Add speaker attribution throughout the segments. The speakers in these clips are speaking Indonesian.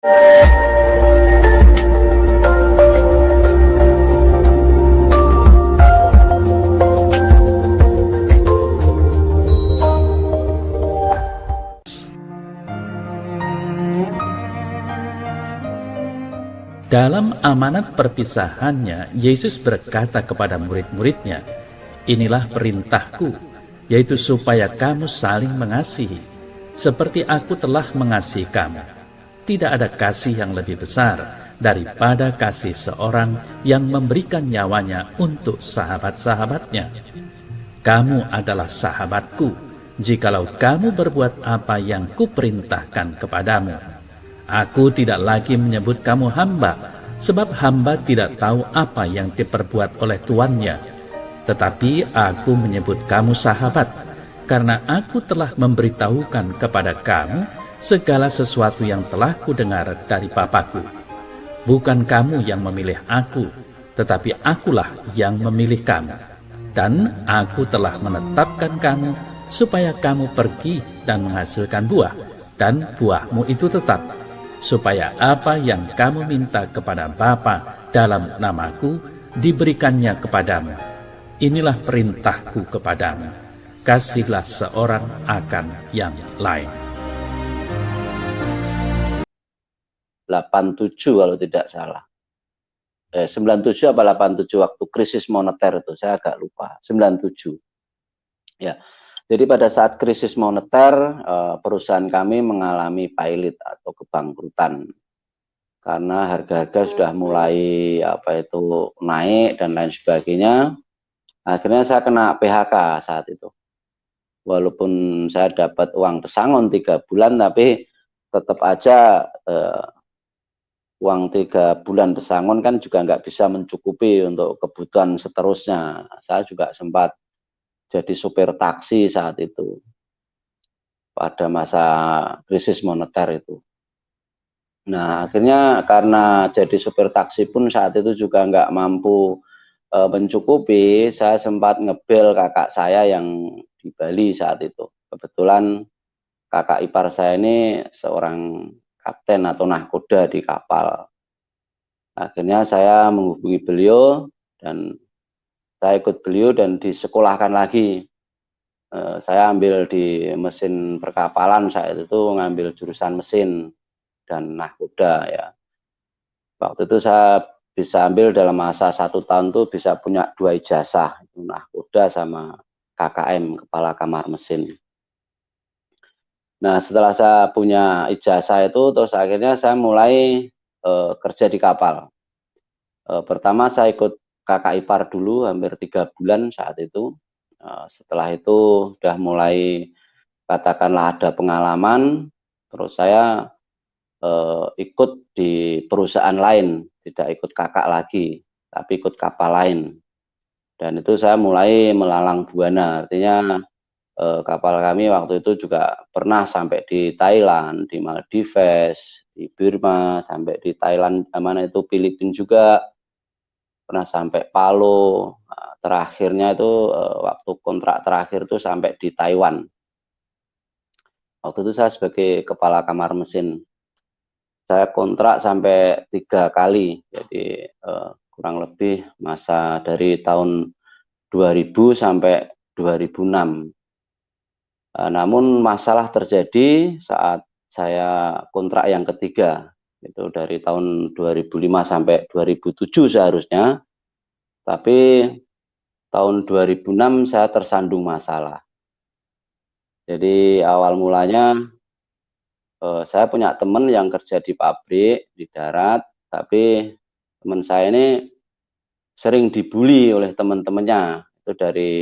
Speaker 1: Dalam amanat perpisahannya, Yesus berkata kepada murid-muridnya, "Inilah perintahku, yaitu supaya kamu saling mengasihi, seperti aku telah mengasihi kamu. Tidak ada kasih yang lebih besar daripada kasih seorang yang memberikan nyawanya untuk sahabat-sahabatnya. Kamu adalah sahabatku, jikalau kamu berbuat apa yang kuperintahkan kepadamu. Aku tidak lagi menyebut kamu hamba, sebab hamba tidak tahu apa yang diperbuat oleh tuannya. Tetapi aku menyebut kamu sahabat, karena aku telah memberitahukan kepada kamu segala sesuatu yang telah kudengar dari Bapa-Ku. Bukan kamu yang memilih aku, tetapi akulah yang memilih kamu. Dan aku telah menetapkan kamu supaya kamu pergi dan menghasilkan buah, dan buahmu itu tetap, supaya apa yang kamu minta kepada Bapa dalam namaku diberikannya kepadamu. Inilah perintahku kepadamu, kasihlah seorang akan yang lain."
Speaker 2: 87 kalau tidak salah. 97 apa 87 waktu krisis moneter itu, saya agak lupa. 97. Ya. Jadi pada saat krisis moneter, perusahaan kami mengalami pilot atau kebangkrutan. Karena harga-harga sudah mulai naik dan lain sebagainya. Akhirnya saya kena PHK saat itu. Walaupun saya dapat uang pesangon 3 bulan, tapi tetap aja uang 3 bulan pesangon kan juga nggak bisa mencukupi untuk kebutuhan seterusnya. Saya juga sempat jadi supir taksi saat itu, pada masa krisis moneter itu. Nah, akhirnya karena jadi supir taksi pun saat itu juga nggak mampu mencukupi, saya sempat ngebel kakak saya yang di Bali saat itu. Kebetulan kakak ipar saya ini seorang kapten atau nahkoda di kapal. Akhirnya saya menghubungi beliau dan saya ikut beliau dan disekolahkan lagi. Saya ambil di mesin perkapalan saat itu, ngambil jurusan mesin dan nahkoda ya. Waktu itu saya bisa ambil dalam masa 1 tahun tuh bisa punya 2 ijazah, nahkoda sama KKM, kepala kamar mesin. Nah, setelah saya punya ijazah itu, terus akhirnya saya mulai kerja di kapal. Pertama saya ikut kakak ipar dulu hampir 3 bulan saat itu. Setelah itu udah mulai katakanlah ada pengalaman, terus saya ikut di perusahaan lain, tidak ikut kakak lagi, tapi ikut kapal lain. Dan itu saya mulai melalang buana, artinya kapal kami waktu itu juga pernah sampai di Thailand, di Maldives, di Burma, sampai di Thailand, mana itu Filipina juga, pernah sampai Palu. Nah, terakhirnya itu waktu kontrak terakhir itu sampai di Taiwan. Waktu itu saya sebagai kepala kamar mesin. Saya kontrak sampai 3 kali, jadi kurang lebih masa dari tahun 2000 sampai 2006. Namun masalah terjadi saat saya kontrak yang ketiga, itu dari tahun 2005 sampai 2007 seharusnya, tapi tahun 2006 saya tersandung masalah. Jadi awal mulanya saya punya teman yang kerja di pabrik, di darat, tapi teman saya ini sering dibully oleh teman-temannya, itu dari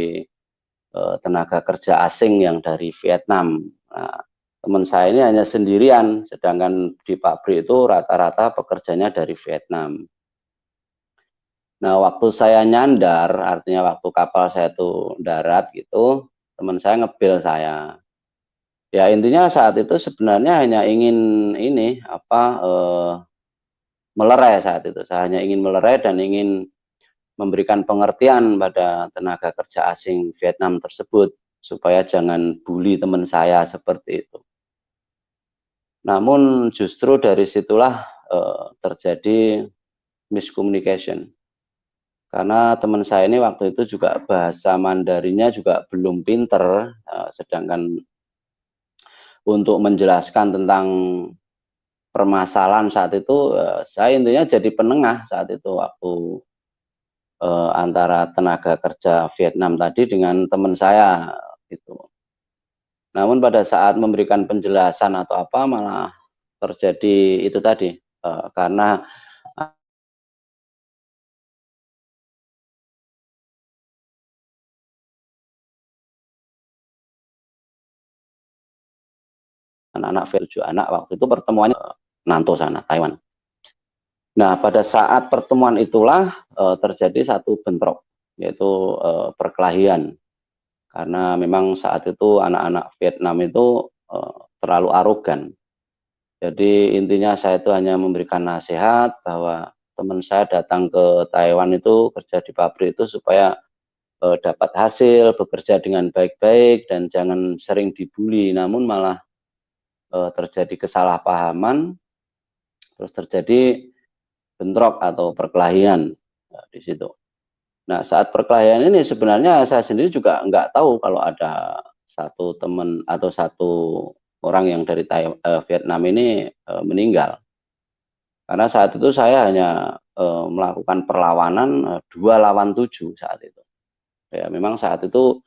Speaker 2: tenaga kerja asing yang dari Vietnam. Nah, teman saya ini hanya sendirian, sedangkan di pabrik itu rata-rata pekerjanya dari Vietnam. Nah, waktu saya nyandar, artinya waktu kapal saya itu darat gitu, teman saya ngebel saya. Ya intinya saat itu sebenarnya hanya ingin ini melerai saat itu. Saya hanya ingin melerai dan ingin memberikan pengertian pada tenaga kerja asing Vietnam tersebut supaya jangan bully teman saya seperti itu. Namun justru dari situlah terjadi miscommunication. Karena teman saya ini waktu itu juga bahasa Mandarinnya juga belum pinter, sedangkan untuk menjelaskan tentang permasalahan saat itu, saya intinya jadi penengah saat itu waktu antara tenaga kerja Vietnam tadi dengan teman saya gitu. Namun pada saat memberikan penjelasan atau apa malah terjadi itu tadi, karena anak-anak 7 anak waktu itu pertemuannya Nanto sana, Taiwan. Nah, pada saat pertemuan itulah terjadi satu bentrok, yaitu perkelahian. Karena memang saat itu anak-anak Vietnam itu terlalu arogan. Jadi intinya saya itu hanya memberikan nasihat bahwa teman saya datang ke Taiwan itu kerja di pabrik itu supaya dapat hasil, bekerja dengan baik-baik dan jangan sering dibully. Namun malah terjadi kesalahpahaman, terus terjadi bentrok atau perkelahian di situ. Nah, saat perkelahian ini sebenarnya saya sendiri juga nggak tahu kalau ada satu teman atau satu orang yang dari Vietnam ini meninggal. Karena saat itu saya hanya melakukan perlawanan 2 lawan 7 saat itu. Ya, memang saat itu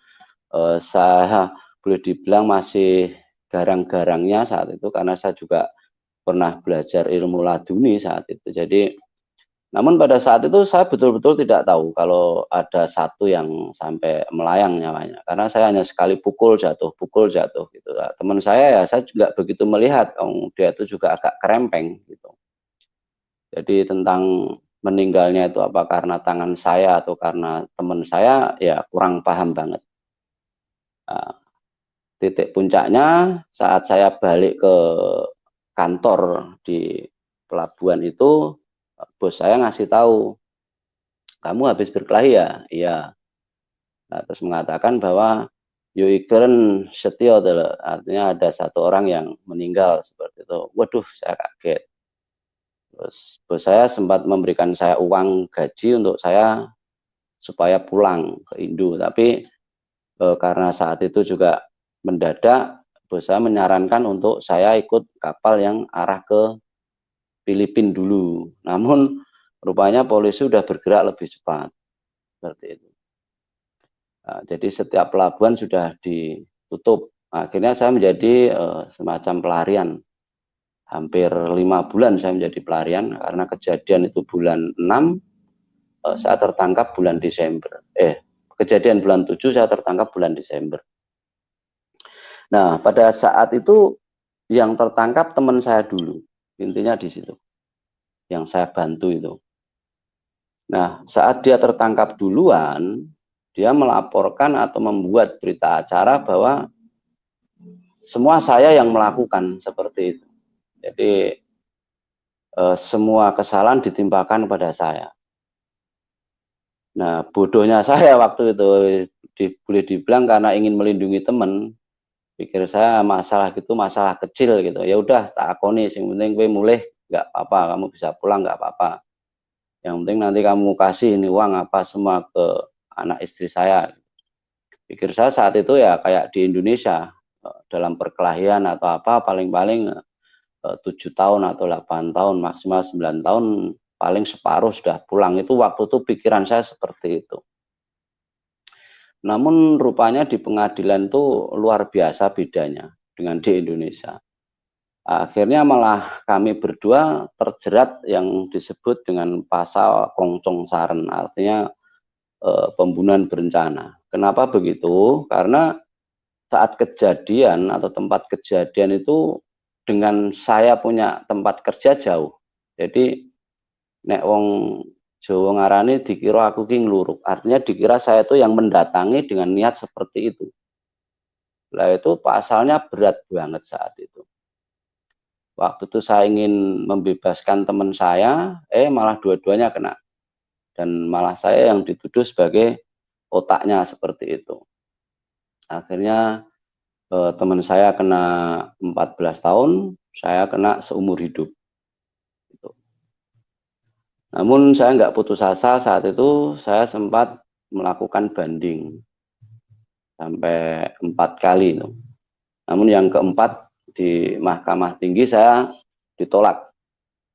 Speaker 2: saya boleh dibilang masih garang-garangnya saat itu karena saya juga pernah belajar ilmu laduni saat itu. Jadi namun pada saat itu saya betul-betul tidak tahu kalau ada satu yang sampai melayang nyawanya. Karena saya hanya sekali pukul jatuh gitu. Nah, teman saya ya saya juga begitu melihat, dia itu juga agak kerempeng gitu. Jadi tentang meninggalnya itu apa karena tangan saya atau karena teman saya ya kurang paham banget. Nah, titik puncaknya saat saya balik ke kantor di pelabuhan itu, bos saya ngasih tahu, kamu habis berkelahi ya? Iya. Nah, terus mengatakan bahwa Yuikeren Setio, artinya ada satu orang yang meninggal seperti itu. Waduh, saya kaget. Terus bos saya sempat memberikan saya uang gaji untuk saya supaya pulang ke Indo. Tapi karena saat itu juga mendadak, bos saya menyarankan untuk saya ikut kapal yang arah ke Filipina dulu. Namun rupanya polisi sudah bergerak lebih cepat. Seperti itu. Nah, jadi setiap pelabuhan sudah ditutup. Akhirnya saya menjadi semacam pelarian. Hampir 5 bulan saya menjadi pelarian karena kejadian itu bulan 6, saya tertangkap bulan Desember. Kejadian bulan 7 saya tertangkap bulan Desember. Nah, pada saat itu yang tertangkap teman saya dulu. Intinya di situ. Yang saya bantu itu. Nah, saat dia tertangkap duluan, dia melaporkan atau membuat berita acara bahwa semua saya yang melakukan seperti itu. Jadi semua kesalahan ditimpakan pada saya. Nah, bodohnya saya waktu itu boleh dibilang karena ingin melindungi teman, pikir saya masalah gitu masalah kecil gitu. Ya udah tak akoni, yang penting gue mulai nggak apa-apa, kamu bisa pulang nggak apa-apa. Yang penting nanti kamu kasih ini uang apa semua ke anak istri saya. Pikir saya saat itu ya kayak di Indonesia dalam perkelahian atau apa paling-paling 7 tahun atau 8 tahun maksimal 9 tahun paling separuh sudah pulang. Itu waktu itu pikiran saya seperti itu. Namun rupanya di pengadilan itu luar biasa bedanya dengan di Indonesia. Akhirnya malah kami berdua terjerat yang disebut dengan pasal Kongcong Saren, artinya pembunuhan berencana. Kenapa begitu? Karena saat kejadian atau tempat kejadian itu dengan saya punya tempat kerja jauh. Jadi nek wong Jawa ngarani dikira aku ki ngluruk. Artinya dikira saya itu yang mendatangi dengan niat seperti itu. Lah itu pasalnya berat banget saat itu. Waktu itu saya ingin membebaskan teman saya, malah dua-duanya kena. Dan malah saya yang dituduh sebagai otaknya seperti itu. Akhirnya teman saya kena 14 tahun, saya kena seumur hidup. Gitu. Namun saya nggak putus asa saat itu, saya sempat melakukan banding sampai 4 kali. Namun yang keempat di Mahkamah Tinggi saya ditolak.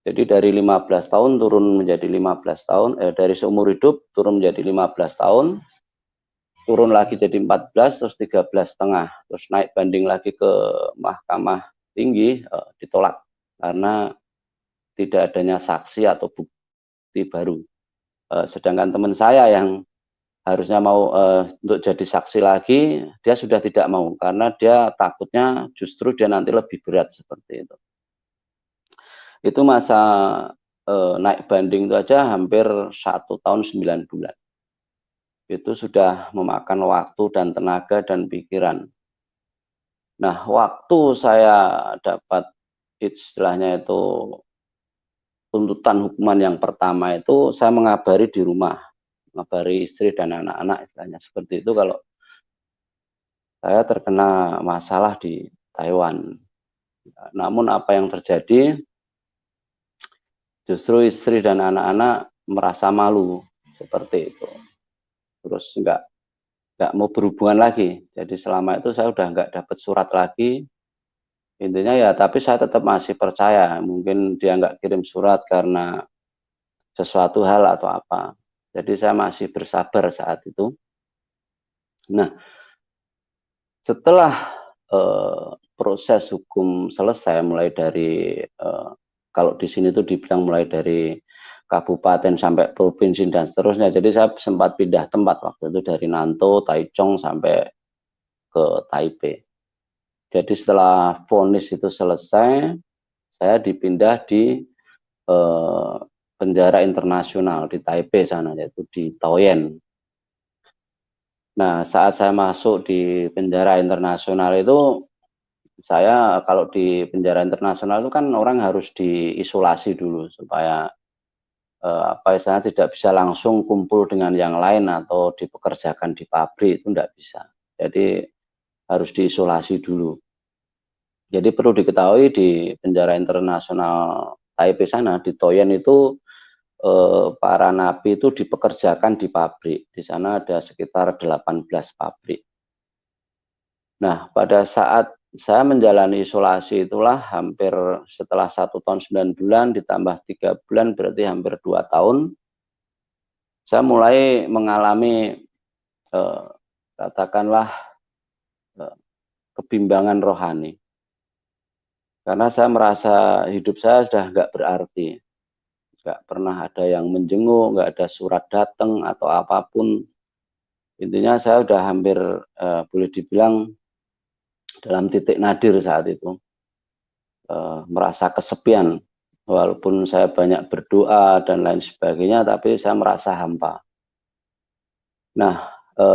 Speaker 2: Jadi dari 15 tahun turun menjadi 15 tahun, dari seumur hidup turun menjadi 15 tahun, turun lagi jadi 14, terus 13,5, terus naik banding lagi ke Mahkamah Tinggi, ditolak karena tidak adanya saksi atau bukti baru. Sedangkan teman saya yang harusnya mau untuk jadi saksi lagi, dia sudah tidak mau karena dia takutnya justru dia nanti lebih berat seperti itu. Itu masa naik banding itu aja hampir 1 tahun 9 bulan. Itu sudah memakan waktu dan tenaga dan pikiran. Nah, waktu saya dapat istilahnya itu tuntutan hukuman yang pertama itu, saya mengabari di rumah, mengabari istri dan anak-anak, istilahnya seperti itu kalau saya terkena masalah di Taiwan. Namun apa yang terjadi, justru istri dan anak-anak merasa malu seperti itu. Terus nggak mau berhubungan lagi. Jadi selama itu saya udah nggak dapat surat lagi. Intinya ya, tapi saya tetap masih percaya. Mungkin dia nggak kirim surat karena sesuatu hal atau apa. Jadi saya masih bersabar saat itu. Nah, setelah proses hukum selesai, mulai dari kalau di sini tuh dibilang mulai dari kabupaten sampai provinsi dan seterusnya. Jadi saya sempat pindah tempat waktu itu dari Nantou, Taichung sampai ke Taipei. Jadi setelah vonis itu selesai, saya dipindah di penjara internasional di Taipei sana, yaitu di Taoyuan. Nah, saat saya masuk di penjara internasional itu, saya kalau di penjara internasional itu kan orang harus diisolasi dulu supaya apa istilahnya tidak bisa langsung kumpul dengan yang lain atau dipekerjakan di pabrik, itu tidak bisa. Jadi harus diisolasi dulu. Jadi perlu diketahui di penjara internasional Taipei sana, di Taoyuan itu para napi itu dipekerjakan di pabrik. Di sana ada sekitar 18 pabrik. Nah, pada saat saya menjalani isolasi itulah hampir setelah 1 tahun 9 bulan ditambah 3 bulan berarti hampir 2 tahun. Saya mulai mengalami katakanlah kebimbangan rohani. Karena saya merasa hidup saya sudah nggak berarti. Nggak pernah ada yang menjenguk, nggak ada surat datang atau apapun. Intinya saya sudah hampir boleh dibilang dalam titik nadir saat itu. Merasa kesepian. Walaupun saya banyak berdoa dan lain sebagainya, tapi saya merasa hampa. Nah,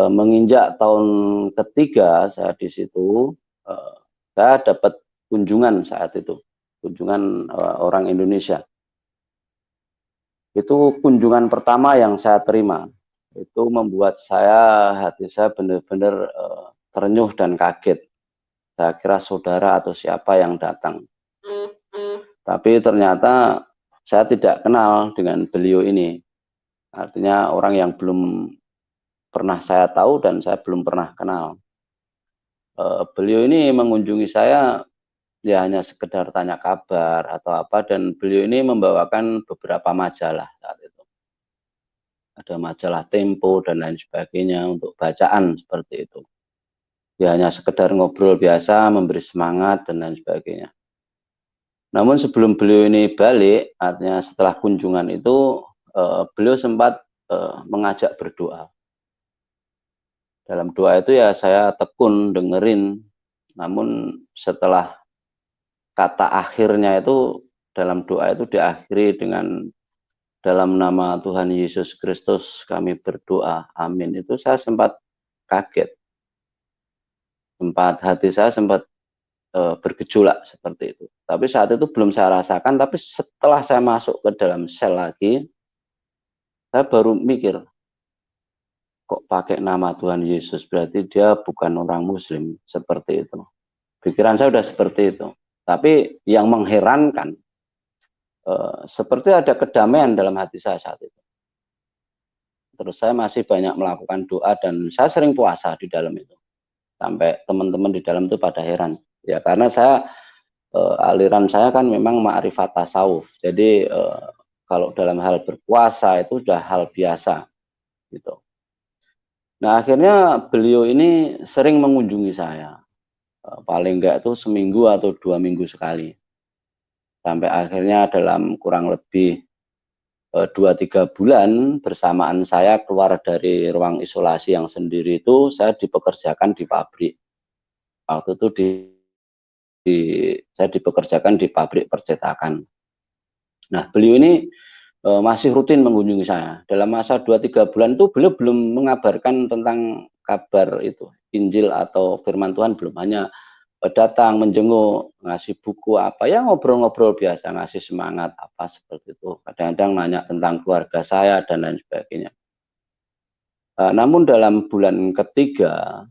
Speaker 2: menginjak tahun ketiga saya di situ, saya dapat kunjungan saat itu, kunjungan orang Indonesia. Itu kunjungan pertama yang saya terima. Itu membuat hati saya benar-benar terenyuh dan kaget. Saya kira saudara atau siapa yang datang. Tapi ternyata saya tidak kenal dengan beliau ini. Artinya orang yang belum pernah saya tahu dan saya belum pernah kenal. Beliau ini mengunjungi saya ya hanya sekedar tanya kabar atau apa, dan beliau ini membawakan beberapa majalah saat itu. Ada majalah Tempo dan lain sebagainya untuk bacaan seperti itu. Ya hanya sekedar ngobrol biasa, memberi semangat dan lain sebagainya. Namun sebelum beliau ini balik, artinya setelah kunjungan itu, beliau sempat mengajak berdoa. Dalam doa itu ya saya tekun dengerin, namun setelah kata akhirnya itu, dalam doa itu diakhiri dengan dalam nama Tuhan Yesus Kristus kami berdoa, amin. Itu saya sempat kaget. Hati saya sempat bergejolak seperti itu. Tapi saat itu belum saya rasakan, tapi setelah saya masuk ke dalam sel lagi, saya baru mikir, kok pakai nama Tuhan Yesus, berarti dia bukan orang Muslim, seperti itu. Pikiran saya sudah seperti itu. Tapi yang mengherankan, seperti ada kedamaian dalam hati saya saat itu. Terus saya masih banyak melakukan doa dan saya sering puasa di dalam itu. Sampai teman-teman di dalam itu pada heran. Ya karena saya aliran saya kan memang ma'rifat tasawuf. Jadi kalau dalam hal berpuasa itu sudah hal biasa gitu. Nah, akhirnya beliau ini sering mengunjungi saya. Paling enggak itu seminggu atau 2 minggu sekali. Sampai akhirnya dalam kurang lebih 2-3 bulan bersamaan saya keluar dari ruang isolasi yang sendiri itu, saya dipekerjakan di pabrik. Waktu itu saya dipekerjakan di pabrik percetakan. Nah, beliau ini masih rutin mengunjungi saya. Dalam masa 2-3 bulan itu beliau belum mengabarkan tentang kabar itu, Injil atau firman Tuhan, belum. Hanya datang menjenguk, ngasih buku apa, ya ngobrol-ngobrol biasa, ngasih semangat apa seperti itu. Kadang-kadang nanya tentang keluarga saya dan lain sebagainya. Namun dalam bulan ketiga,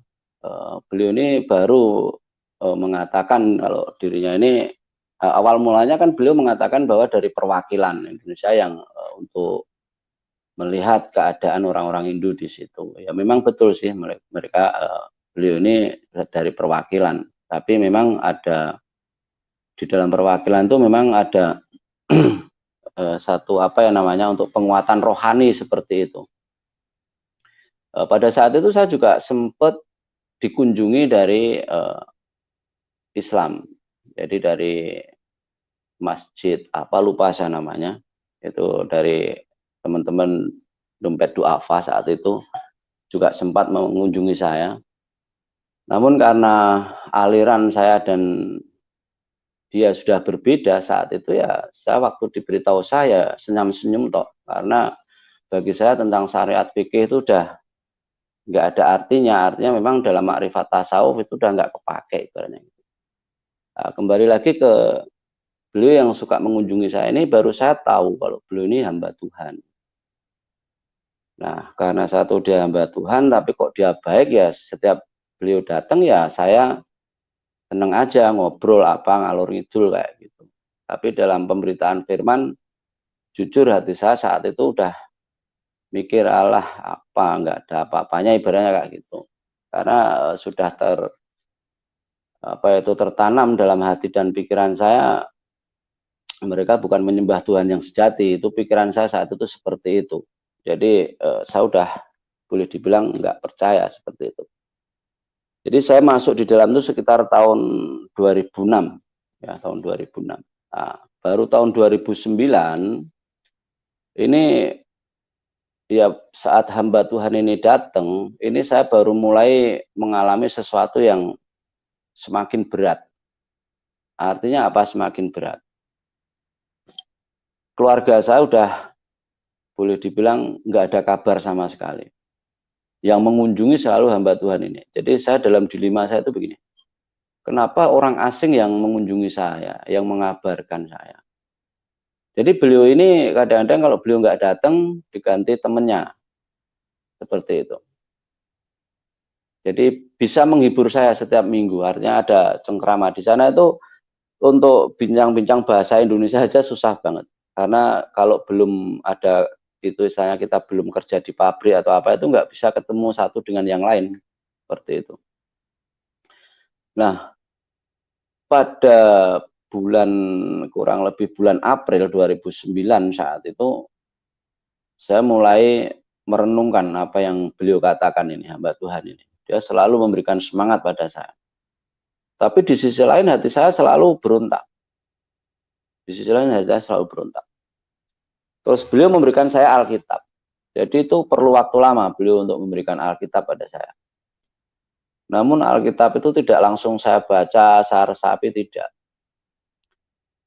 Speaker 2: beliau ini baru mengatakan kalau dirinya ini, awal mulanya kan beliau mengatakan bahwa dari perwakilan Indonesia yang untuk melihat keadaan orang-orang Hindu di situ. Ya memang betul sih, mereka beliau ini dari perwakilan. Tapi memang ada di dalam perwakilan itu memang ada satu apa ya namanya untuk penguatan rohani seperti itu. Pada saat itu saya juga sempat dikunjungi dari Islam, jadi dari masjid apa lupa saya namanya, itu dari teman-teman dompet duafa saat itu juga sempat mengunjungi saya. Namun karena aliran saya dan dia sudah berbeda saat itu, ya saya waktu diberitahu saya senyum-senyum toh, karena bagi saya tentang syariat fikih itu udah nggak ada artinya memang dalam makrifat tasawuf itu udah nggak kepake ibaratnya. Nah, kembali lagi ke beliau yang suka mengunjungi saya ini, baru saya tahu kalau beliau ini hamba Tuhan. Nah, karena saya tahu dia hamba Tuhan, tapi kok dia baik, ya setiap beliau datang ya saya seneng aja ngobrol apa ngalur ngidul kayak gitu. Tapi dalam pemberitaan firman, jujur hati saya saat itu udah mikir Allah apa nggak ada apa-apanya ibaratnya kayak gitu. Karena sudah tertanam dalam hati dan pikiran saya, mereka bukan menyembah Tuhan yang sejati. Itu pikiran saya saat itu seperti itu. Jadi saya udah boleh dibilang nggak percaya seperti itu. Jadi saya masuk di dalam itu sekitar tahun 2006, ya tahun 2006. Nah, baru tahun 2009 ini, ya saat hamba Tuhan ini datang, ini saya baru mulai mengalami sesuatu yang semakin berat. Artinya apa semakin berat? Keluarga saya udah boleh dibilang nggak ada kabar sama sekali. Yang mengunjungi selalu hamba Tuhan ini. Jadi saya dalam dilema saya itu begini. Kenapa orang asing yang mengunjungi saya, yang mengabarkan saya? Jadi beliau ini kadang-kadang kalau beliau nggak datang, diganti temannya. Seperti itu. Jadi bisa menghibur saya setiap minggu. Artinya ada cengkrama di sana itu, untuk bincang-bincang bahasa Indonesia aja susah banget. Karena kalau belum ada itu, misalnya kita belum kerja di pabrik atau apa, itu nggak bisa ketemu satu dengan yang lain. Seperti itu. Nah, pada bulan kurang lebih bulan April 2009 saat itu, saya mulai merenungkan apa yang beliau katakan ini, hamba Tuhan ini. Dia selalu memberikan semangat pada saya. Tapi di sisi lain hati saya selalu berontak. Di sisi lain hati saya selalu berontak. Terus beliau memberikan saya Alkitab. Jadi itu perlu waktu lama beliau untuk memberikan Alkitab pada saya. Namun Alkitab itu tidak langsung saya baca, saya resapi, tidak.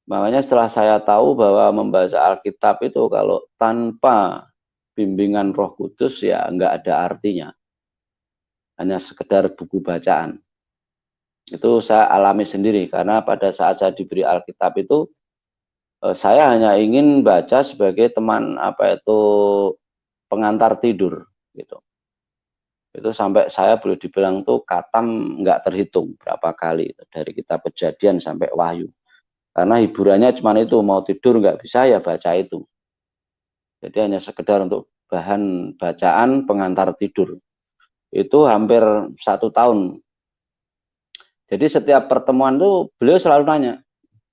Speaker 2: Makanya setelah saya tahu bahwa membaca Alkitab itu kalau tanpa bimbingan Roh Kudus ya nggak ada artinya. Hanya sekedar buku bacaan. Itu saya alami sendiri, karena pada saat saya diberi Alkitab itu, saya hanya ingin baca sebagai teman pengantar tidur gitu. Itu sampai saya boleh dibilang tuh khatam nggak terhitung berapa kali dari kitab Kejadian sampai Wahyu. Karena hiburannya cuma itu, mau tidur nggak bisa ya baca itu. Jadi hanya sekedar untuk bahan bacaan pengantar tidur. Itu hampir 1 tahun. Jadi setiap pertemuan tuh beliau selalu nanya,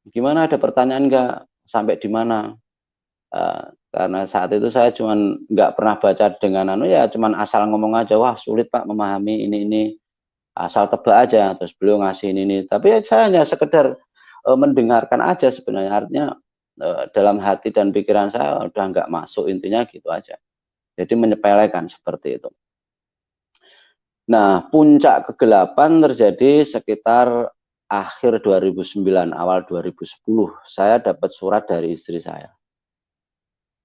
Speaker 2: gimana, ada pertanyaan nggak, sampai di mana? Karena saat itu saya cuman nggak pernah baca dengan ya cuman asal ngomong aja, wah sulit Pak memahami ini, asal tebak aja, terus beliau ngasih ini. Tapi saya hanya sekedar mendengarkan aja sebenarnya, artinya dalam hati dan pikiran saya udah nggak masuk, intinya gitu aja. Jadi menyepelekan seperti itu. Nah, puncak kegelapan terjadi sekitar akhir 2009, awal 2010. Saya dapat surat dari istri saya.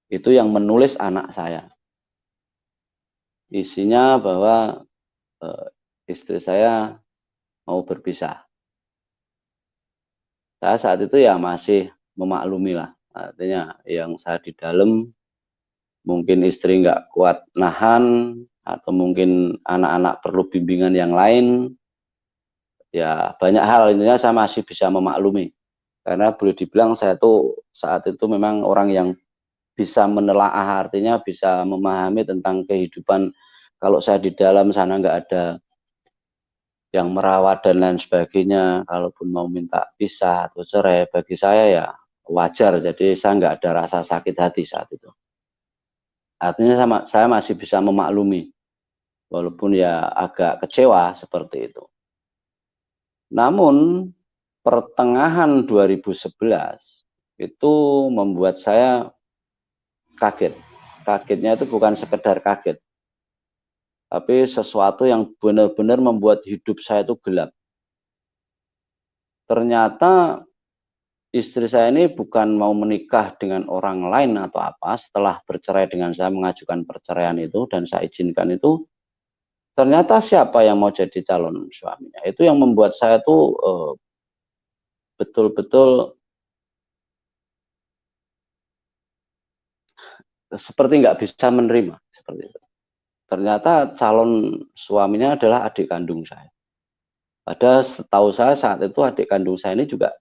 Speaker 2: Itu yang menulis anak saya. Isinya bahwa istri saya mau berpisah. Saya saat itu ya masih memaklumi lah. Artinya yang saya di dalam, mungkin istri nggak kuat nahan, atau mungkin anak-anak perlu bimbingan yang lain. Ya banyak hal, intinya saya masih bisa memaklumi. Karena boleh dibilang saya tuh saat itu memang orang yang bisa menelaah, artinya bisa memahami tentang kehidupan. Kalau saya di dalam sana nggak ada yang merawat dan lain sebagainya, kalaupun mau minta pisah atau cerai, bagi saya ya wajar. Jadi saya nggak ada rasa sakit hati saat itu. Artinya saya masih bisa memaklumi, walaupun ya agak kecewa seperti itu. Namun pertengahan 2011 itu membuat saya kaget. Kagetnya itu bukan sekedar kaget, tapi sesuatu yang benar-benar membuat hidup saya itu gelap. Ternyata istri saya ini bukan mau menikah dengan orang lain atau apa. Setelah bercerai dengan saya, mengajukan perceraian itu dan saya izinkan itu, ternyata siapa yang mau jadi calon suaminya. Itu yang membuat saya tuh betul-betul seperti nggak bisa menerima seperti itu. Ternyata calon suaminya adalah adik kandung saya. Padahal setahu saya saat itu adik kandung saya ini juga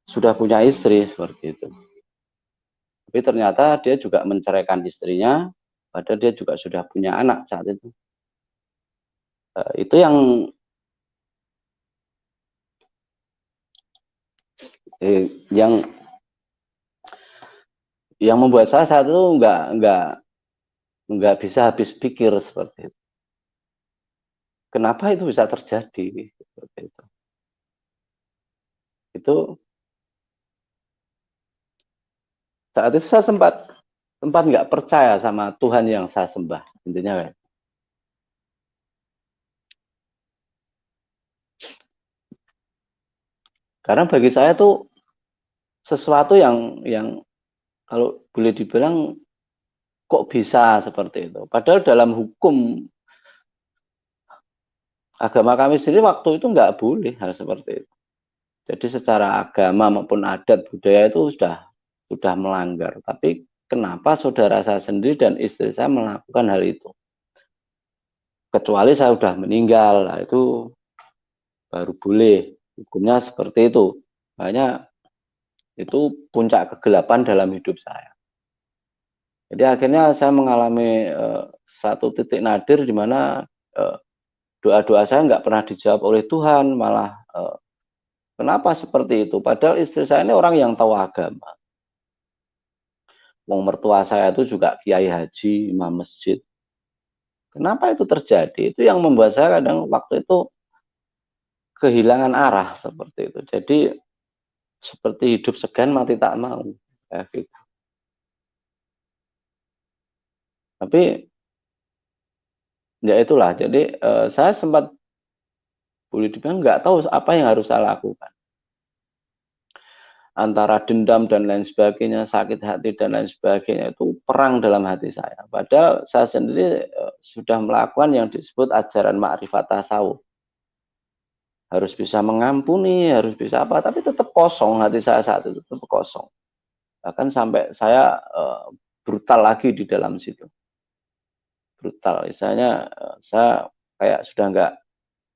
Speaker 2: sudah punya istri seperti itu. Tapi ternyata dia juga menceraikan istrinya, padahal dia juga sudah punya anak saat itu. Itu yang membuat saya saat itu nggak bisa habis pikir seperti itu. Kenapa itu bisa terjadi seperti itu? Itu saat itu saya sempat nggak percaya sama Tuhan yang saya sembah, intinya kan. Karena bagi saya tuh sesuatu yang kalau boleh dibilang kok bisa seperti itu. Padahal dalam hukum agama kami sendiri waktu itu nggak boleh hal seperti itu. Jadi secara agama maupun adat budaya itu sudah melanggar. Tapi kenapa saudara saya sendiri dan istri saya melakukan hal itu? Kecuali saya sudah meninggal, nah itu baru boleh. Hukumnya seperti itu. Makanya itu puncak kegelapan dalam hidup saya. Jadi akhirnya saya mengalami satu titik nadir di mana doa-doa saya nggak pernah dijawab oleh Tuhan, malah kenapa seperti itu? Padahal istri saya ini orang yang tahu agama. Wong mertua saya itu juga kiai haji, imam masjid. Kenapa itu terjadi? Itu yang membuat saya kadang waktu itu kehilangan arah seperti itu. Jadi seperti hidup segan mati tak mau. Ya, gitu. Tapi ya itulah. Jadi saya sempat boleh dibilang nggak tahu apa yang harus saya lakukan. Antara dendam dan lain sebagainya, sakit hati dan lain sebagainya, itu perang dalam hati saya. Padahal saya sendiri sudah melakukan yang disebut ajaran ma'rifat tasawuf. Harus bisa mengampuni, harus bisa apa, tapi tetap kosong hati saya saat itu, tetap kosong. Bahkan sampai saya brutal lagi di dalam situ. brutal. Misalnya saya kayak sudah nggak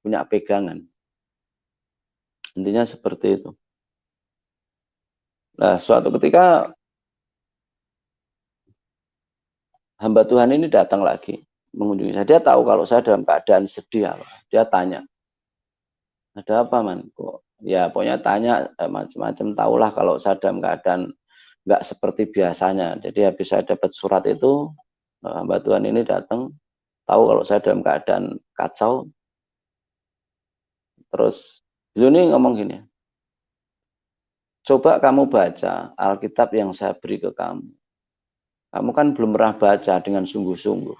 Speaker 2: punya pegangan. Intinya seperti itu. Nah, suatu ketika hamba Tuhan ini datang lagi mengunjungi saya. Dia tahu kalau saya dalam keadaan sedih apa. Dia tanya, ada apa man? Kok? Ya pokoknya tanya macam-macam. Tahulah kalau saya dalam keadaan nggak seperti biasanya. Jadi habis saya dapat surat itu, hamba Tuhan ini datang, tahu kalau saya dalam keadaan kacau. Terus beliau ini ngomong gini, coba kamu baca Alkitab yang saya beri ke kamu. Kamu kan belum pernah baca dengan sungguh-sungguh.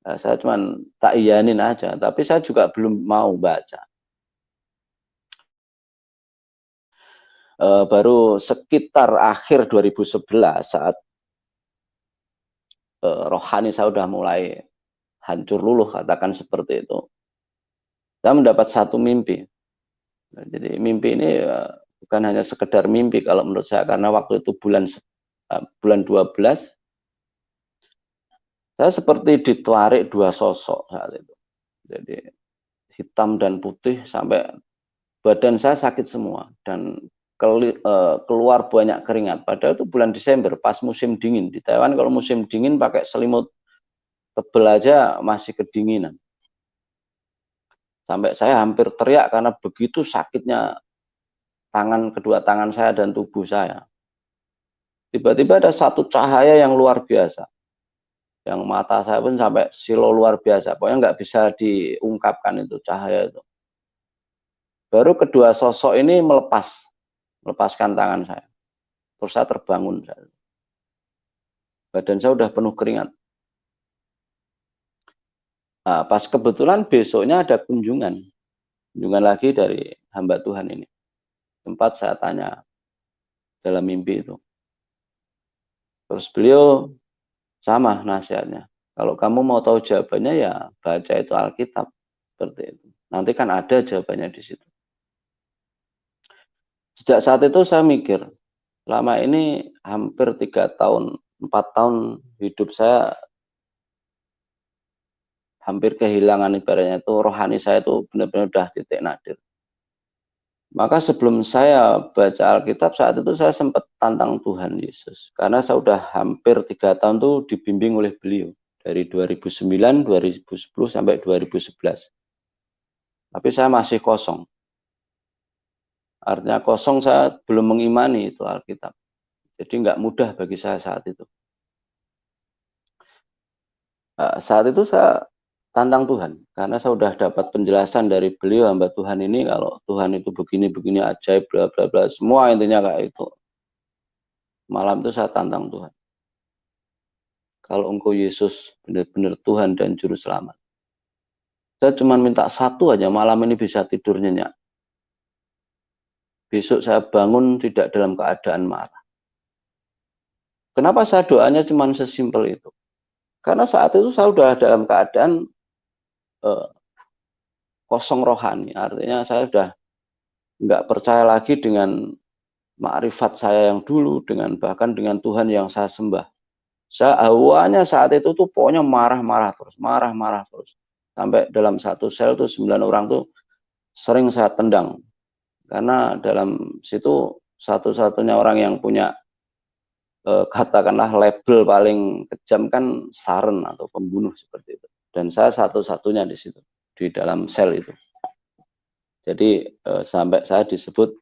Speaker 2: Nah, saya cuma tak iyanin aja, tapi saya juga belum mau baca. Baru sekitar akhir 2011 saat rohani saya sudah mulai hancur luluh, katakan seperti itu. Saya mendapat satu mimpi. Nah, jadi mimpi ini bukan hanya sekedar mimpi kalau menurut saya, karena waktu itu bulan 12 saya seperti ditarik dua sosok saat itu. Jadi hitam dan putih sampai badan saya sakit semua dan keluar banyak keringat. Padahal itu bulan Desember pas musim dingin. Di Taiwan kalau musim dingin pakai selimut tebel aja masih kedinginan. Sampai saya hampir teriak karena begitu sakitnya kedua tangan saya dan tubuh saya. Tiba-tiba ada satu cahaya yang luar biasa. Yang mata saya pun sampai silau luar biasa. Pokoknya nggak bisa diungkapkan itu cahaya itu. Baru kedua sosok ini melepaskan tangan saya. Terus saya terbangun. Badan saya udah penuh keringat. Nah, pas kebetulan besoknya ada kunjungan lagi dari hamba Tuhan ini. Sempat saya tanya dalam mimpi itu. Terus beliau sama nasihatnya. Kalau kamu mau tahu jawabannya ya baca itu Alkitab. Seperti itu. Nanti kan ada jawabannya di situ. Sejak saat itu saya mikir, lama ini hampir 3 tahun, 4 tahun hidup saya hampir kehilangan, ibaratnya itu rohani saya itu benar-benar udah titik nadir. Maka sebelum saya baca Alkitab saat itu saya sempat tantang Tuhan Yesus. Karena saya sudah hampir 3 tahun tuh dibimbing oleh beliau. Dari 2009, 2010 sampai 2011. Tapi saya masih kosong. Artinya kosong, saya belum mengimani itu Alkitab. Jadi nggak mudah bagi saya saat itu. Saat itu saya tantang Tuhan. Karena saya sudah dapat penjelasan dari beliau, hamba Tuhan ini, kalau Tuhan itu begini-begini ajaib, bla bla bla. Semua intinya kayak itu. Malam itu saya tantang Tuhan. Kalau engkau Yesus benar-benar Tuhan dan Juru Selamat. Saya cuma minta satu aja, malam ini bisa tidur nyenyak. Besok saya bangun tidak dalam keadaan marah. Kenapa saya doanya cuma sesimpel itu? Karena saat itu saya sudah dalam keadaan kosong rohani. Artinya saya sudah nggak percaya lagi dengan makrifat saya yang dulu, bahkan dengan Tuhan yang saya sembah. Saya awalnya saat itu tuh pokoknya marah-marah terus. Sampai dalam satu sel tuh 9 orang tuh sering saya tendang. Karena dalam situ satu-satunya orang yang punya katakanlah label paling kejam kan Saren atau pembunuh seperti itu. Dan saya satu-satunya di situ, di dalam sel itu. Jadi sampai saya disebut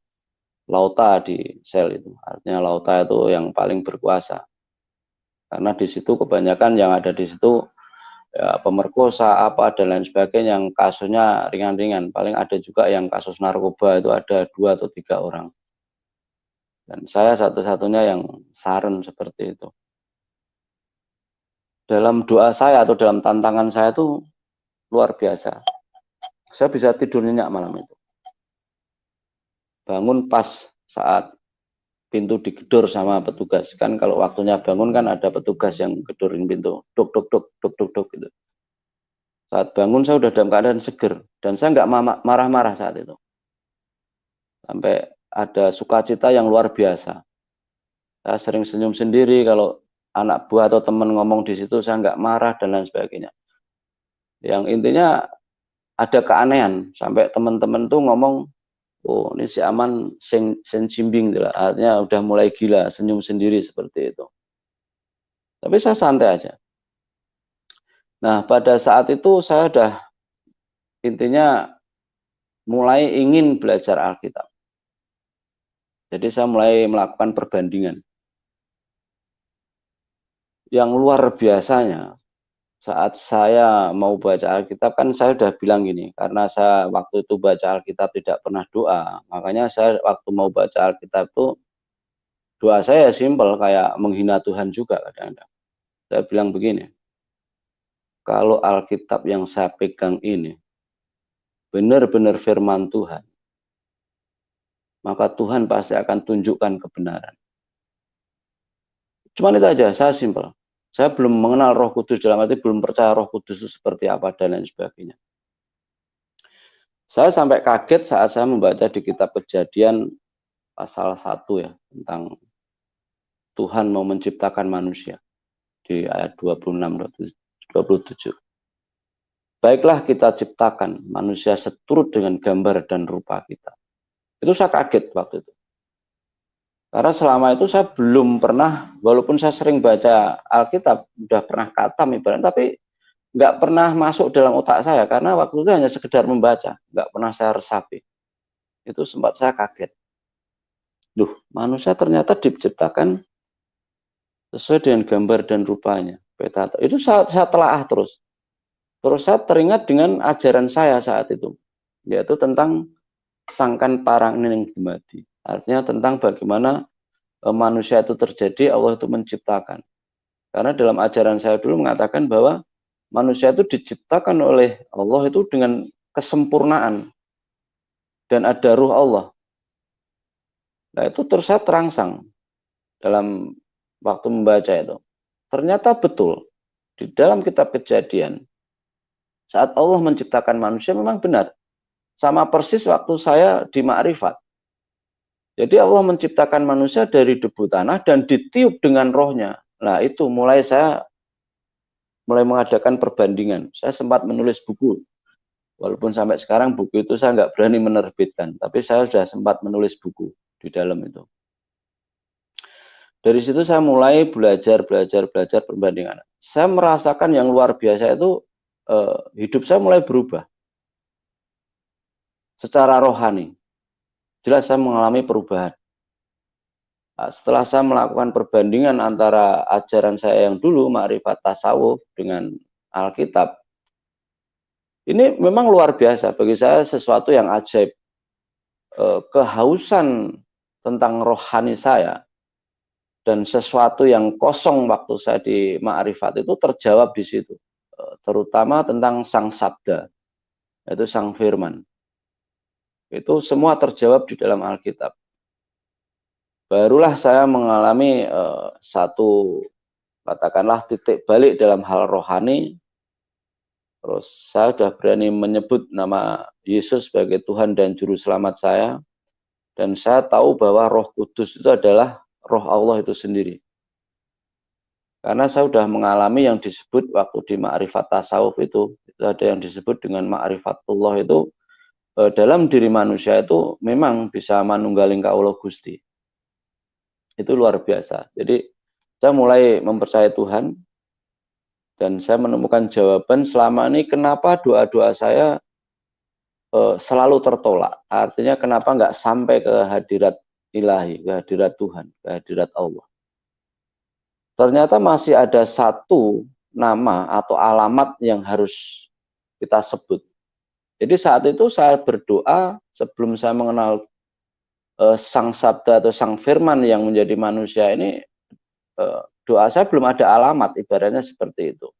Speaker 2: Lauta di sel itu. Artinya Lauta itu yang paling berkuasa. Karena di situ kebanyakan yang ada di situ ya, pemerkosa apa dan lain sebagainya, yang kasusnya ringan-ringan. Paling ada juga yang kasus narkoba itu ada 2 atau 3 orang. Dan saya satu-satunya yang Saren seperti itu. Dalam doa saya atau dalam tantangan saya itu luar biasa. Saya bisa tidur nyenyak malam itu. Bangun pas saat pintu digedor sama petugas. Kan kalau waktunya bangun kan ada petugas yang gedorin pintu. Duk, duk, duk, duk, duk, duk gitu. Saat bangun saya sudah dalam keadaan seger. Dan saya nggak marah-marah saat itu. Sampai ada sukacita yang luar biasa. Saya sering senyum sendiri kalau anak buah atau teman ngomong di situ saya nggak marah dan lain sebagainya. Yang intinya ada keanehan sampai teman-teman tuh ngomong, oh ini si Aman sensimbing, artinya udah mulai gila, senyum sendiri seperti itu. Tapi saya santai aja. Nah pada saat itu saya udah intinya mulai ingin belajar Alkitab. Jadi saya mulai melakukan perbandingan. Yang luar biasanya, saat saya mau baca Alkitab, kan saya udah bilang gini, karena saya waktu itu baca Alkitab tidak pernah doa, makanya saya waktu mau baca Alkitab itu, doa saya simpel, kayak menghina Tuhan juga kadang-kadang. Saya bilang begini, kalau Alkitab yang saya pegang ini, benar-benar firman Tuhan, maka Tuhan pasti akan tunjukkan kebenaran. Cuman itu aja, saya simpel. Saya belum mengenal Roh Kudus, dalam arti belum percaya Roh Kudus itu seperti apa dan lain sebagainya. Saya sampai kaget saat saya membaca di kitab Kejadian pasal 1 ya, tentang Tuhan mau menciptakan manusia di ayat 26-27. Baiklah kita ciptakan manusia seturut dengan gambar dan rupa kita. Itu saya kaget waktu itu. Karena selama itu saya belum pernah, walaupun saya sering baca Alkitab, udah pernah khatam ibaratnya, tapi nggak pernah masuk dalam otak saya, karena waktu itu hanya sekedar membaca, nggak pernah saya resapi. Itu sempat saya kaget. Duh, manusia ternyata diciptakan sesuai dengan gambar dan rupanya. Itu saya telaah terus. Terus saya teringat dengan ajaran saya saat itu, yaitu tentang sangkan parang nining dumadi. Artinya tentang bagaimana manusia itu terjadi, Allah itu menciptakan. Karena dalam ajaran saya dulu mengatakan bahwa manusia itu diciptakan oleh Allah itu dengan kesempurnaan. Dan ada ruh Allah. Nah itu terus saya terangsang dalam waktu membaca itu. Ternyata betul, di dalam kitab Kejadian, saat Allah menciptakan manusia memang benar. Sama persis waktu saya di Ma'rifat. Jadi Allah menciptakan manusia dari debu tanah dan ditiup dengan rohnya. Nah itu saya mulai mengadakan perbandingan. Saya sempat menulis buku. Walaupun sampai sekarang buku itu saya nggak berani menerbitkan. Tapi saya sudah sempat menulis buku di dalam itu. Dari situ saya mulai belajar perbandingan. Saya merasakan yang luar biasa itu, hidup saya mulai berubah. Secara rohani. Jelas saya mengalami perubahan. Nah, setelah saya melakukan perbandingan antara ajaran saya yang dulu, Ma'rifat Tasawuf, dengan Alkitab, ini memang luar biasa. Bagi saya sesuatu yang ajaib. Kehausan tentang rohani saya, dan sesuatu yang kosong waktu saya di Ma'rifat itu terjawab di situ. Terutama tentang Sang Sabda, yaitu Sang Firman. Itu semua terjawab di dalam Alkitab. Barulah saya mengalami satu, katakanlah, titik balik dalam hal rohani. Terus saya sudah berani menyebut nama Yesus sebagai Tuhan dan Juru Selamat saya. Dan saya tahu bahwa Roh Kudus itu adalah Roh Allah itu sendiri. Karena saya sudah mengalami yang disebut waktu di Ma'rifat Tasawuf itu ada yang disebut dengan Ma'rifatullah itu, dalam diri manusia itu memang bisa manunggaling kaula Gusti. Itu luar biasa. Jadi saya mulai mempercayai Tuhan dan saya menemukan jawaban selama ini kenapa doa-doa saya selalu tertolak. Artinya kenapa nggak sampai ke hadirat ilahi, ke hadirat Tuhan, ke hadirat Allah. Ternyata masih ada satu nama atau alamat yang harus kita sebut. Jadi saat itu saya berdoa sebelum saya mengenal Sang Sabda atau Sang Firman yang menjadi manusia ini, doa saya belum ada alamat, ibaratnya seperti itu.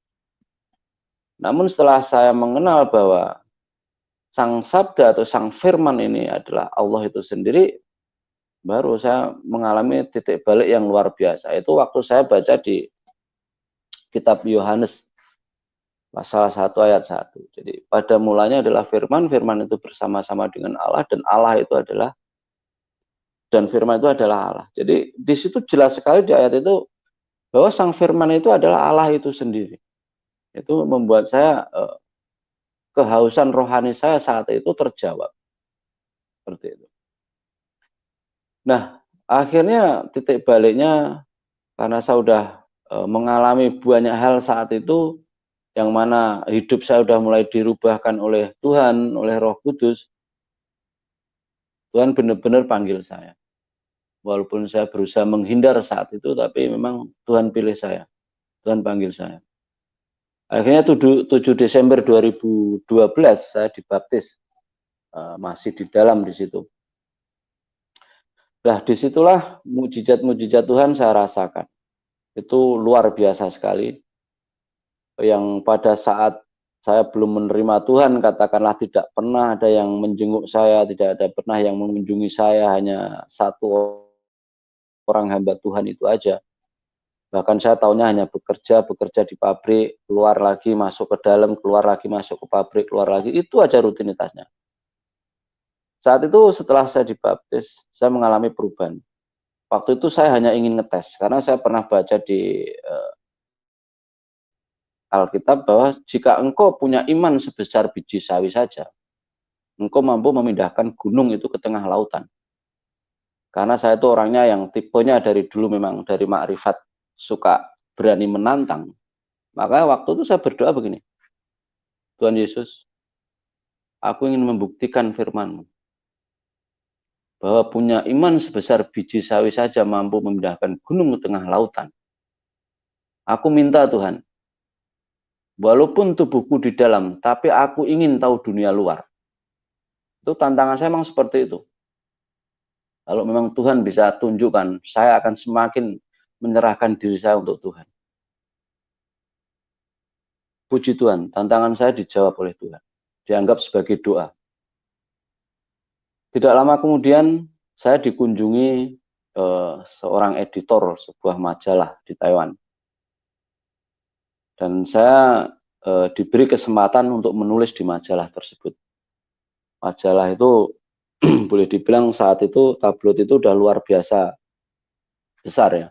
Speaker 2: Namun setelah saya mengenal bahwa Sang Sabda atau Sang Firman ini adalah Allah itu sendiri, baru saya mengalami titik balik yang luar biasa. Itu waktu saya baca di kitab Yohanes pasal 1 ayat 1. Jadi pada mulanya adalah firman, firman itu bersama-sama dengan Allah, dan Allah itu adalah, dan firman itu adalah Allah. Jadi di situ jelas sekali di ayat itu bahwa Sang Firman itu adalah Allah itu sendiri. Itu membuat saya kehausan rohani saya saat itu terjawab. Seperti itu. Nah, akhirnya titik baliknya karena saya sudah mengalami banyak hal saat itu, yang mana hidup saya sudah mulai dirubahkan oleh Tuhan, oleh Roh Kudus. Tuhan benar-benar panggil saya. Walaupun saya berusaha menghindar saat itu, tapi memang Tuhan pilih saya. Tuhan panggil saya. Akhirnya 7 Desember 2012 saya dibaptis. Masih di dalam di situ. Nah, disitulah mujizat-mujizat Tuhan saya rasakan. Itu luar biasa sekali. Yang pada saat saya belum menerima Tuhan, katakanlah tidak pernah ada yang menjenguk saya, tidak ada pernah yang mengunjungi saya, hanya satu orang hamba Tuhan itu aja. Bahkan saya tahunya hanya bekerja di pabrik, keluar lagi, masuk ke dalam, keluar lagi, masuk ke pabrik, keluar lagi. Itu aja rutinitasnya. Saat itu setelah saya dibaptis, saya mengalami perubahan. Waktu itu saya hanya ingin ngetes, karena saya pernah baca di Alkitab bahwa jika engkau punya iman sebesar biji sawi saja, engkau mampu memindahkan gunung itu ke tengah lautan. Karena saya itu orangnya yang tipenya dari dulu memang dari makrifat, suka berani menantang. Maka waktu itu saya berdoa begini, Tuhan Yesus, aku ingin membuktikan firman-Mu, bahwa punya iman sebesar biji sawi saja mampu memindahkan gunung ke tengah lautan. Aku minta Tuhan, walaupun tubuhku di dalam, tapi aku ingin tahu dunia luar. Itu tantangan saya memang seperti itu. Kalau memang Tuhan bisa tunjukkan, saya akan semakin menyerahkan diri saya untuk Tuhan. Puji Tuhan, tantangan saya dijawab oleh Tuhan. Dianggap sebagai doa. Tidak lama kemudian, saya dikunjungi seorang editor sebuah majalah di Taiwan. Dan saya diberi kesempatan untuk menulis di majalah tersebut. Majalah itu boleh dibilang saat itu tabloid itu udah luar biasa besar ya.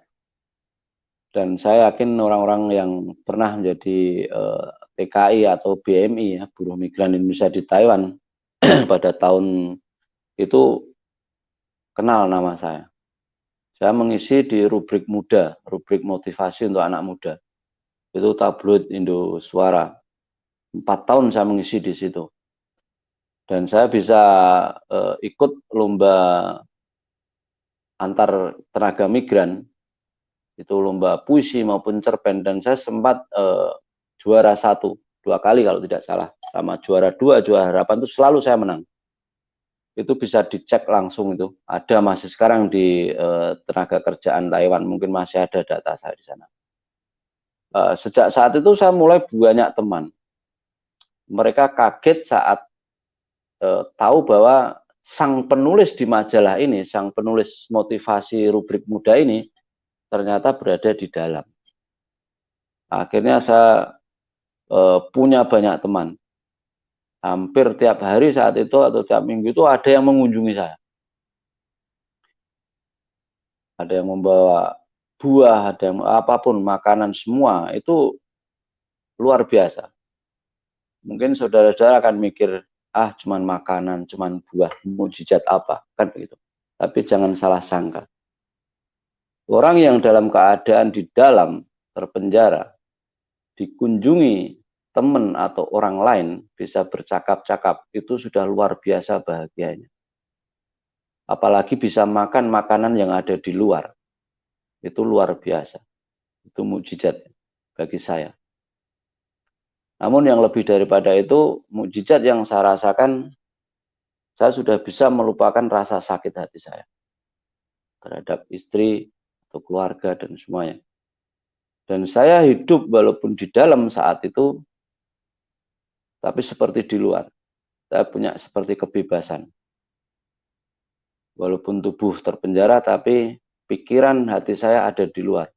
Speaker 2: Dan saya yakin orang-orang yang pernah menjadi TKI atau BMI ya, Buruh Migran Indonesia di Taiwan pada tahun itu kenal nama saya. Saya mengisi di rubrik muda, rubrik motivasi untuk anak muda. Itu tabloid Indo Suara. 4 tahun saya mengisi di situ. Dan saya bisa ikut lomba antar tenaga migran, itu lomba puisi maupun cerpen, dan saya sempat juara 1, 2 kali kalau tidak salah, sama juara 2, juara harapan itu selalu saya menang. Itu bisa dicek langsung, itu ada masih sekarang di tenaga kerjaan Taiwan, mungkin masih ada data saya di sana. Sejak saat itu saya mulai banyak teman. Mereka kaget saat tahu bahwa sang penulis di majalah ini, sang penulis motivasi rubrik muda ini, ternyata berada di dalam. Akhirnya saya punya banyak teman. Hampir tiap hari saat itu atau tiap minggu itu ada yang mengunjungi saya. Ada yang membawa buah, ada yang apapun, makanan semua, itu luar biasa. Mungkin saudara-saudara akan mikir, cuman makanan, cuman buah, mujizat apa, kan begitu. Tapi jangan salah sangka. Orang yang dalam keadaan di dalam terpenjara, dikunjungi teman atau orang lain, bisa bercakap-cakap, itu sudah luar biasa bahagianya. Apalagi bisa makan makanan yang ada di luar. Itu luar biasa. Itu mukjizat bagi saya. Namun yang lebih daripada itu, mukjizat yang saya rasakan, saya sudah bisa melupakan rasa sakit hati saya terhadap istri atau keluarga dan semuanya. Dan saya hidup walaupun di dalam saat itu, tapi seperti di luar. Saya punya seperti kebebasan. Walaupun tubuh terpenjara, tapi pikiran hati saya ada di luar.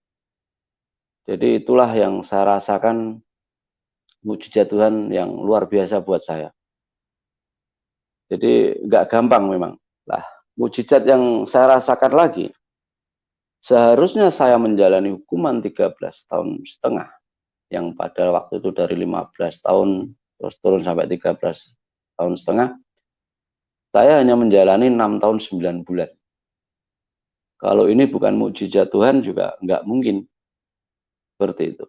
Speaker 2: Jadi itulah yang saya rasakan, mukjizat Tuhan yang luar biasa buat saya. Jadi nggak gampang memang. Lah, mukjizat yang saya rasakan lagi, Seharusnya saya menjalani hukuman 13 tahun setengah, yang pada waktu itu dari 15 tahun terus turun sampai 13 tahun setengah, saya hanya menjalani 6 tahun 9 bulan. Kalau ini bukan mukjizat Tuhan juga nggak mungkin seperti itu.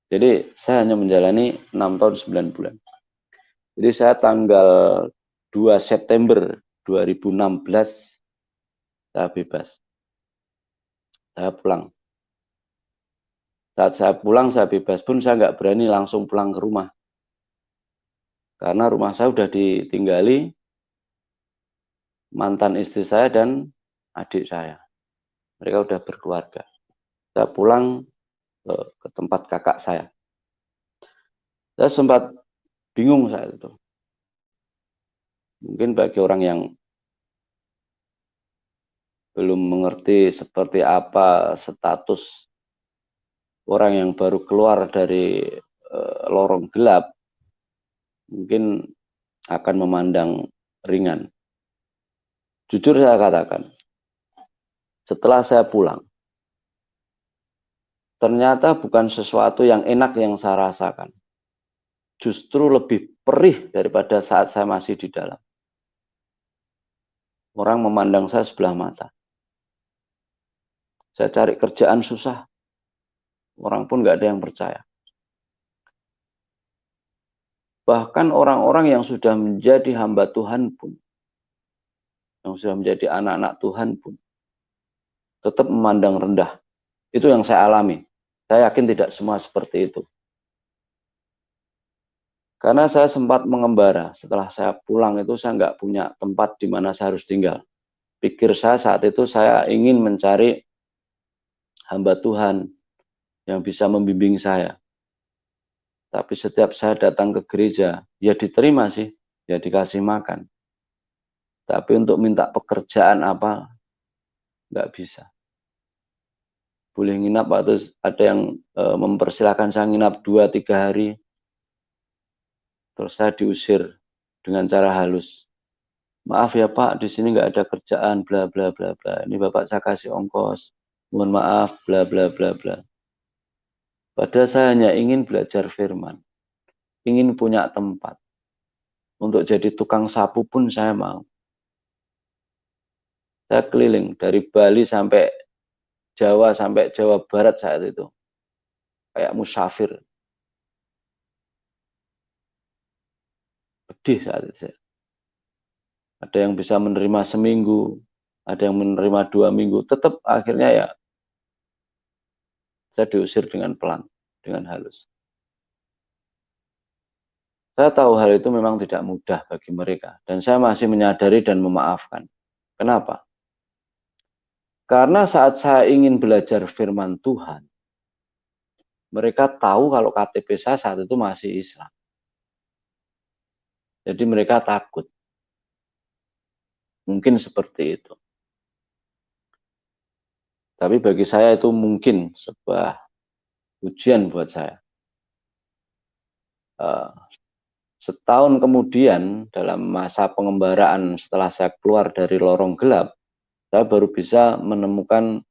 Speaker 2: Jadi saya hanya menjalani 6 tahun 9 bulan. Jadi saya tanggal 2 September 2016 saya bebas. Saya pulang. Saat saya pulang, saya bebas pun saya nggak berani langsung pulang ke rumah. Karena rumah saya udah ditinggali mantan istri saya dan adik saya. Mereka udah berkeluarga. Saya pulang ke tempat kakak saya. Saya sempat bingung saat itu. Mungkin bagi orang yang belum mengerti seperti apa status orang yang baru keluar dari lorong gelap, mungkin akan memandang ringan. Jujur saya katakan, setelah saya pulang, ternyata bukan sesuatu yang enak yang saya rasakan. Justru lebih perih daripada saat saya masih di dalam. Orang memandang saya sebelah mata. Saya cari kerjaan susah. Orang pun nggak ada yang percaya. Bahkan orang-orang yang sudah menjadi hamba Tuhan pun, yang sudah menjadi anak-anak Tuhan pun, tetap memandang rendah. Itu yang saya alami. Saya yakin tidak semua seperti itu. Karena saya sempat mengembara. Setelah saya pulang itu saya nggak punya tempat di mana saya harus tinggal. Pikir saya saat itu saya ingin mencari hamba Tuhan yang bisa membimbing saya. Tapi setiap saya datang ke gereja, ya diterima sih, ya dikasih makan. Tapi untuk minta pekerjaan apa, nggak bisa. Boleh nginap atau ada yang mempersilahkan saya nginap 2-3 hari. Terus saya diusir dengan cara halus. Maaf ya Pak, di sini nggak ada kerjaan, bla bla bla bla. Ini Bapak saya kasih ongkos. Mohon maaf, bla bla bla bla. Padahal saya hanya ingin belajar firman. Ingin punya tempat. Untuk jadi tukang sapu pun saya mau. Saya keliling dari Bali sampai Jawa sampai Jawa Barat saat itu. Kayak musafir. Pedih saat itu. Ada yang bisa menerima seminggu, ada yang menerima 2 minggu. Tetap akhirnya ya saya diusir dengan pelan, dengan halus. Saya tahu hal itu memang tidak mudah bagi mereka. Dan saya masih menyadari dan memaafkan. Kenapa? Karena saat saya ingin belajar firman Tuhan, mereka tahu kalau KTP saya saat itu masih Islam. Jadi mereka takut. Mungkin seperti itu. Tapi bagi saya itu mungkin sebuah ujian buat saya. Setahun kemudian dalam masa pengembaraan setelah saya keluar dari lorong gelap, saya baru bisa menemukan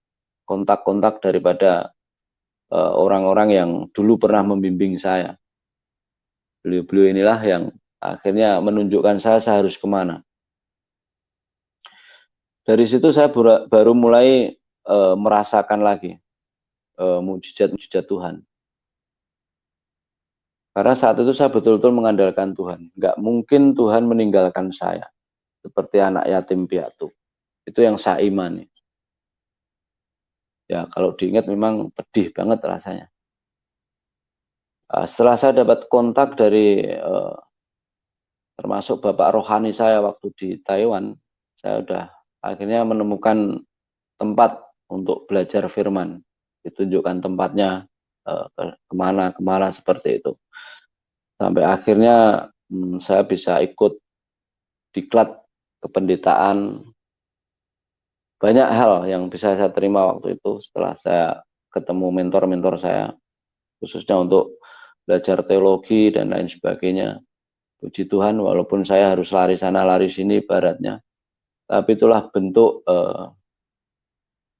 Speaker 2: kontak-kontak daripada orang-orang yang dulu pernah membimbing saya. Beliau-beliau inilah yang akhirnya menunjukkan saya harus kemana. Dari situ saya baru mulai merasakan lagi mukjizat-mukjizat Tuhan. Karena saat itu saya betul-betul mengandalkan Tuhan. Nggak mungkin Tuhan meninggalkan saya. Seperti anak yatim piatu. Itu yang saya imani. Ya kalau diingat memang pedih banget rasanya. Setelah saya dapat kontak dari termasuk bapak rohani saya waktu di Taiwan, saya udah akhirnya menemukan tempat untuk belajar firman. Ditunjukkan tempatnya kemana seperti itu. Sampai akhirnya saya bisa ikut diklat kependetaan. Banyak hal yang bisa saya terima waktu itu setelah saya ketemu mentor-mentor saya, khususnya untuk belajar teologi dan lain sebagainya. Puji Tuhan, walaupun saya harus lari sana lari sini baratnya, tapi itulah bentuk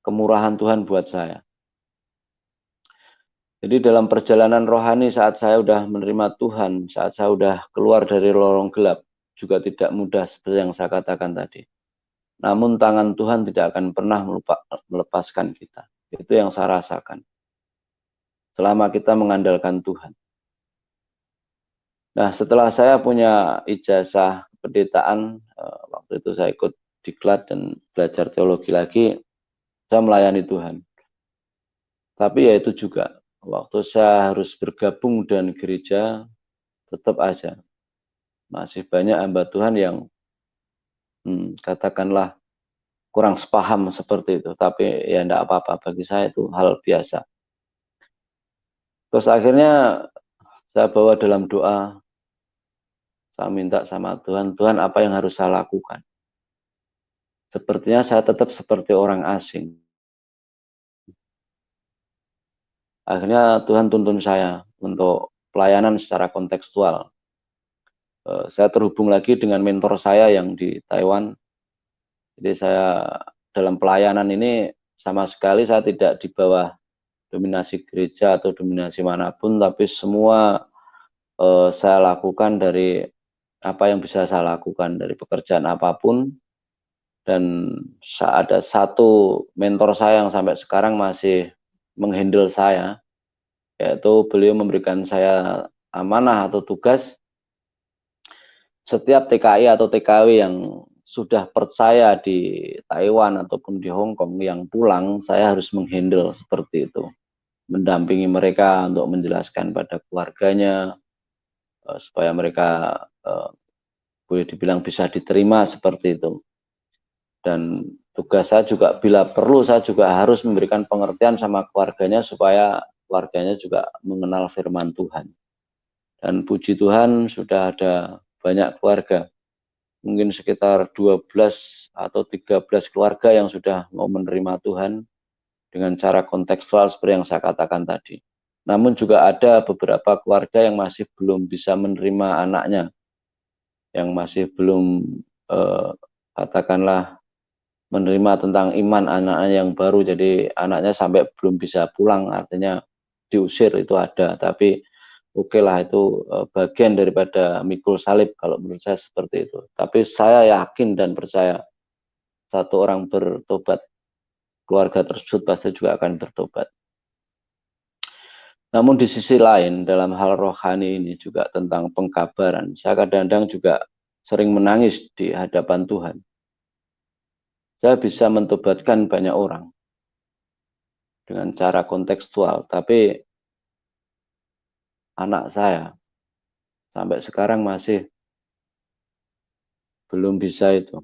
Speaker 2: kemurahan Tuhan buat saya. Jadi dalam perjalanan rohani saat saya sudah menerima Tuhan, saat saya sudah keluar dari lorong gelap, juga tidak mudah seperti yang saya katakan tadi. Namun tangan Tuhan tidak akan pernah melepaskan kita. Itu yang saya rasakan. Selama kita mengandalkan Tuhan. Nah, setelah saya punya ijazah kependetaan, waktu itu saya ikut diklat dan belajar teologi lagi, saya melayani Tuhan. Tapi ya itu juga, waktu saya harus bergabung dengan gereja, tetap aja masih banyak hamba Tuhan yang katakanlah kurang sepaham seperti itu. Tapi ya enggak apa-apa, bagi saya itu hal biasa. Terus akhirnya saya bawa dalam doa, saya minta sama Tuhan, Tuhan apa yang harus saya lakukan? Sepertinya saya tetap seperti orang asing. Akhirnya Tuhan tuntun saya untuk pelayanan secara kontekstual. Saya terhubung lagi dengan mentor saya yang di Taiwan. Jadi saya dalam pelayanan ini sama sekali saya tidak di bawah dominasi gereja atau dominasi manapun, tapi semua saya lakukan dari apa yang bisa saya lakukan dari pekerjaan apapun. Dan ada satu mentor saya yang sampai sekarang masih menghandle saya, yaitu beliau memberikan saya amanah atau tugas setiap TKI atau TKW yang sudah percaya di Taiwan ataupun di Hong Kong yang pulang, saya harus menghandle seperti itu, mendampingi mereka untuk menjelaskan pada keluarganya supaya mereka boleh dibilang bisa diterima seperti itu. Dan tugas saya juga bila perlu saya juga harus memberikan pengertian sama keluarganya supaya keluarganya juga mengenal firman Tuhan. Dan puji Tuhan sudah ada banyak keluarga, mungkin sekitar 12 atau 13 keluarga yang sudah mau menerima Tuhan dengan cara kontekstual seperti yang saya katakan tadi. Namun juga ada beberapa keluarga yang masih belum bisa menerima anaknya, yang masih belum katakanlah menerima tentang iman anaknya yang baru, jadi anaknya sampai belum bisa pulang, artinya diusir itu ada. Tapi oke lah, itu bagian daripada mikul salib kalau menurut saya seperti itu. Tapi saya yakin dan percaya satu orang bertobat, keluarga tersebut pasti juga akan bertobat. Namun di sisi lain dalam hal rohani ini juga tentang pengkabaran, saya kadang-kadang juga sering menangis di hadapan Tuhan. Saya bisa mentobatkan banyak orang dengan cara kontekstual, tapi anak saya sampai sekarang masih belum bisa itu.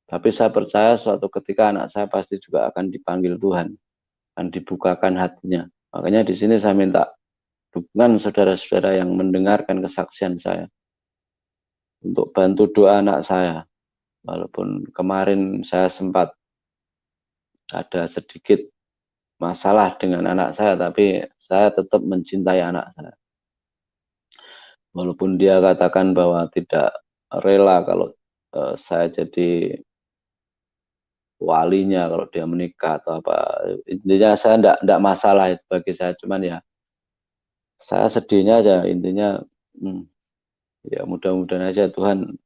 Speaker 2: Tapi saya percaya suatu ketika anak saya pasti juga akan dipanggil Tuhan, akan dibukakan hatinya. Makanya di sini saya minta dukungan saudara-saudara yang mendengarkan kesaksian saya untuk bantu doa anak saya. Walaupun kemarin saya sempat ada sedikit masalah dengan anak saya, tapi saya tetap mencintai anak saya. Walaupun dia katakan bahwa tidak rela kalau saya jadi walinya kalau dia menikah atau apa. Intinya saya enggak masalah itu bagi saya, cuman ya saya sedihnya aja intinya. Ya mudah-mudahan aja Tuhan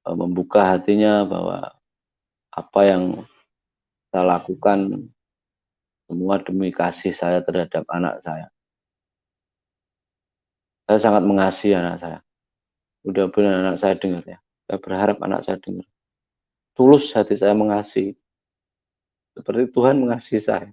Speaker 2: membuka hatinya bahwa apa yang saya lakukan semua demi kasih saya terhadap anak saya. Saya sangat mengasihi anak saya. Mudah-mudahan anak saya dengar ya. Saya berharap anak saya dengar. Tulus hati saya mengasihi. Seperti Tuhan mengasihi saya.